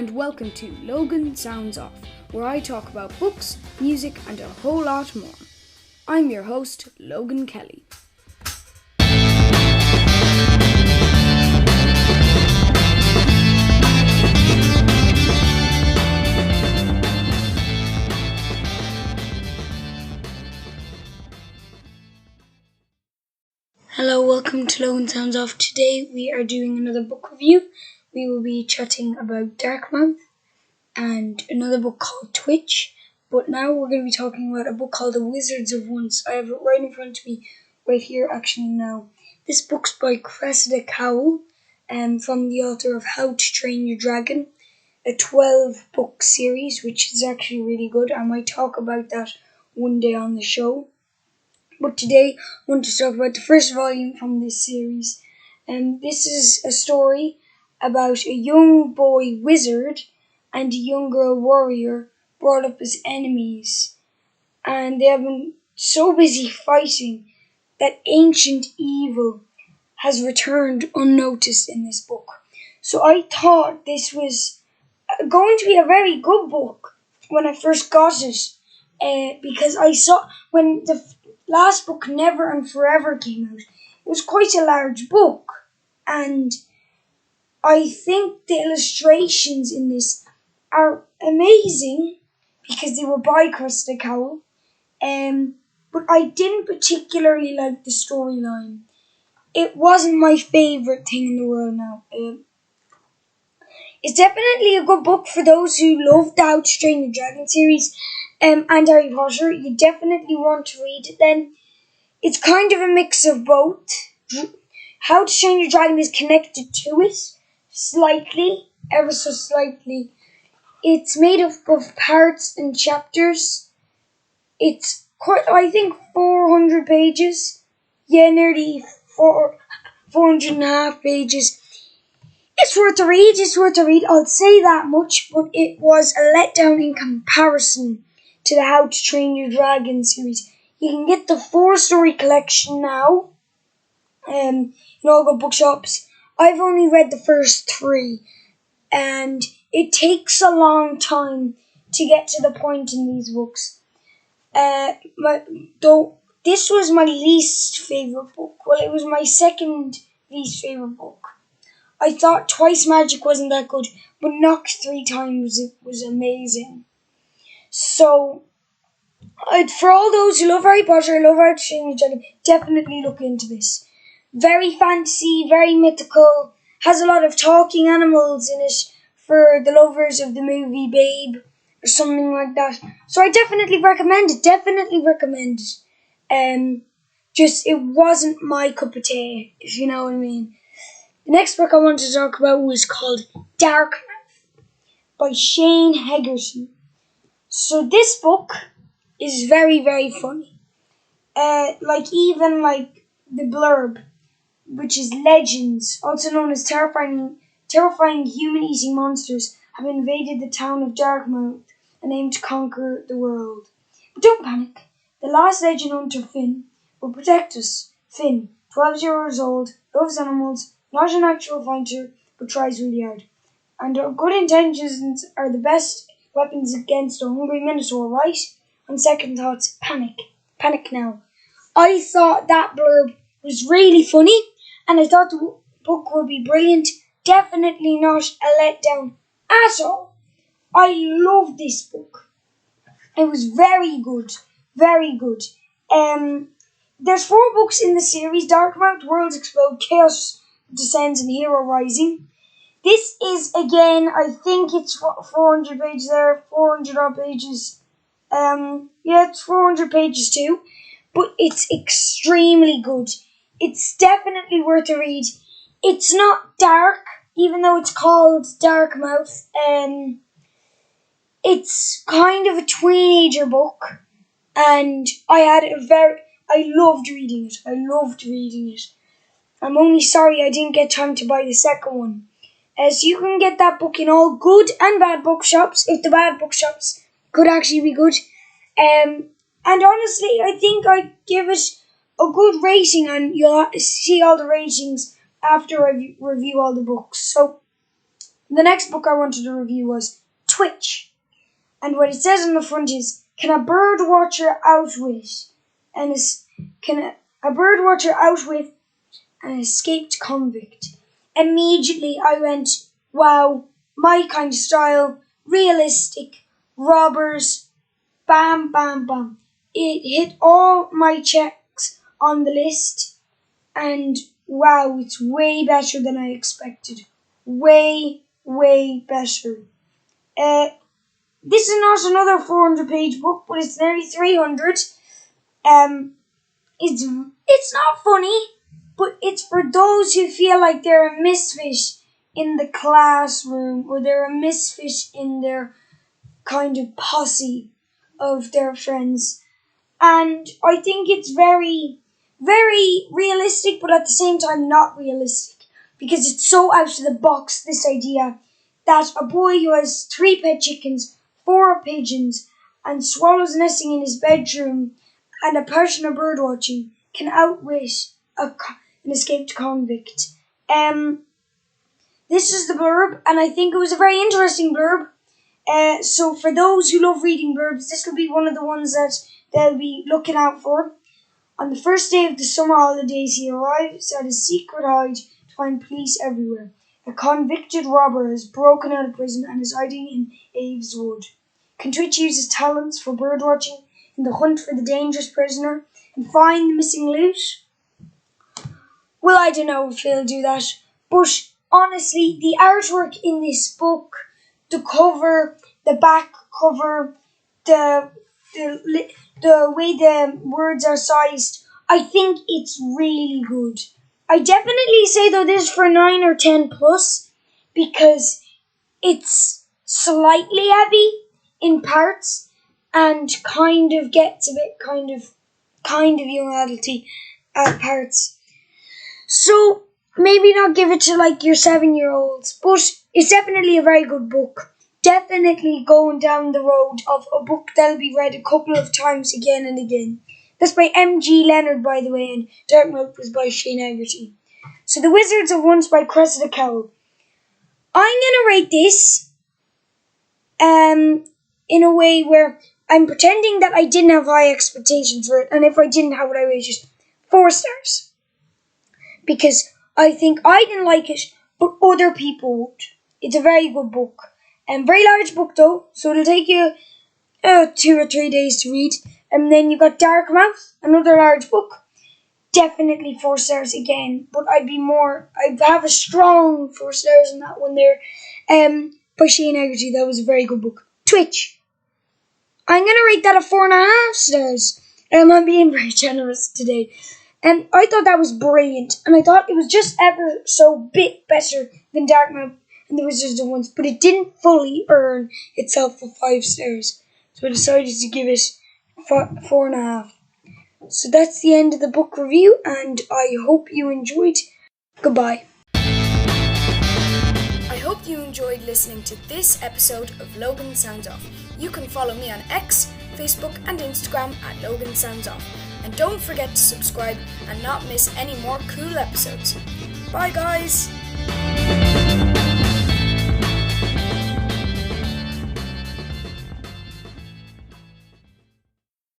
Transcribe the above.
and welcome to Logan Sounds Off, where I talk about books, music, and a whole lot more. I'm your host, Logan Kelly. Hello, welcome to Logan Sounds Off. Today we are doing another book review. We will be chatting about Darkmouth and another book called Twitch. But now we're going to be talking about a book called The Wizards of Once. I have it right in front of me, right here actually now. This book's by Cressida Cowell, from the author of How to Train Your Dragon, a 12-book series, which is actually really good. I might talk about that one day on the show. But today I want to talk about the first volume from this series. This is a story about a young boy wizard and a young girl warrior brought up as enemies. And they have been so busy fighting that ancient evil has returned unnoticed in this book. So I thought this was going to be a very good book when I first got it. Because I saw when the last book, Never and Forever, came out, it was quite a large book. And I think the illustrations in this are amazing because they were by Cressida Cowell. But I didn't particularly like the storyline. It wasn't my favourite thing in the world now. It's definitely a good book for those who love the How to Train Your Dragon series and Harry Potter. You definitely want to read it then. It's kind of a mix of both. How to Train Your Dragon is connected to it slightly, ever so slightly. It's made up of parts and chapters. It's quite, I think, 400 pages. Yeah, nearly 400 and a half pages. It's worth a read, I'll say that much, but it was a letdown in comparison to the How to Train Your Dragon series. You can get the 4-story collection now in all good bookshops. I've only read the first 3, and it takes a long time to get to the point in these books. This was my least favourite book. Well, it was my second least favourite book. I thought Twice Magic wasn't that good, but Knock 3 Times it was amazing. So, for all those who love Harry Potter, love How to Train Your Dragon, definitely look into this. Very fantasy, very mythical, has a lot of talking animals in it for the lovers of the movie Babe or something like that. So I definitely recommend it. Just it wasn't my cup of tea, if you know what I mean. The next book I wanted to talk about was called Darkmouth by Shane Hegarty. So this book is very, very funny. Even the blurb, which is legends, also known as terrifying human-eating monsters, have invaded the town of Darkmouth and aim to conquer the world. But don't panic. The last legend hunter, Finn, will protect us. Finn, 12 years old, loves animals, not a natural fighter, but tries really hard. And our good intentions are the best weapons against a hungry minotaur, right? On second thoughts, panic. Panic now. I thought that blurb was really funny, and I thought the book would be brilliant. Definitely not a letdown at all. I love this book. It was very good. Very good. There's 4 books in the series: Darkmouth, Worlds Explode, Chaos Descends, and Hero Rising. This is, again, I think it's 400 pages there, 400 odd pages. It's 400 pages too, but it's extremely good. It's definitely worth a read. It's not dark, even though it's called Darkmouth. It's kind of a teenager book, and I loved reading it. I'm only sorry I didn't get time to buy the second one. So you can get that book in all good and bad bookshops, if the bad bookshops could actually be good. And honestly, I think I'd give it a good rating, and you'll see all the ratings after I review all the books. So The next book I wanted to review was Twitch. And what it says on the front is, can a bird watcher outwit an escaped convict? Immediately I went, wow, my kind of style, realistic, robbers, bam, bam, bam. It hit all my checks on the list, and wow, it's way better than I expected. Way, way better. This is not another 400-page book, but it's nearly 300. It's not funny, but it's for those who feel like they're a misfit in the classroom, or they're a misfit in their kind of posse of their friends. And I think it's very, very realistic, but at the same time not realistic, because it's so out of the box, this idea that a boy who has 3 pet chickens, 4 pigeons, and swallows nesting in his bedroom, and a passion of bird watching can outwit an escaped convict. This is the blurb, and I think it was a very interesting blurb. So for those who love reading blurbs, this will be one of the ones that they'll be looking out for. On the first day of the summer holidays, he arrives at his secret hide to find police everywhere. A convicted robber has broken out of prison and is hiding in Aves Wood. Can Twitch use his talents for birdwatching in the hunt for the dangerous prisoner and find the missing loot? Well, I don't know if he'll do that, but honestly, the artwork in this book, the cover, the back cover, the way the words are sized, I think it's really good. I definitely say though this is for 9 or 10 plus, because it's slightly heavy in parts and kind of gets a bit kind of young adulty at parts. So maybe not give it to like your 7-year-olds, but it's definitely a very good book. Definitely going down the road of a book that'll be read a couple of times again and again. That's by M.G. Leonard, by the way, and Darkmouth was by Hegarty. So The Wizards of Once by Cressida Cowell. I'm going to rate this in a way where I'm pretending that I didn't have high expectations for it, and if I didn't, how would I rate it? 4 stars. Because I think I didn't like it, but other people would. It's a very good book. Very large book though, so it'll take you 2 or 3 days to read. And then you got Darkmouth, another large book. Definitely 4 stars again, but I'd have a strong 4 stars on that one there. By Shane Hegarty, that was a very good book. Twitch. I'm going to rate that a 4.5 stars. I'm being very generous today. And I thought that was brilliant, and I thought it was just ever so bit better than Darkmouth and The Wizards of Once, but it didn't fully earn itself a 5 stars. So I decided to give it 4.5. So that's the end of the book review, and I hope you enjoyed. Goodbye. I hope you enjoyed listening to this episode of Logan Sounds Off. You can follow me on X, Facebook, and Instagram at Logan Sounds Off. And don't forget to subscribe and not miss any more cool episodes. Bye guys!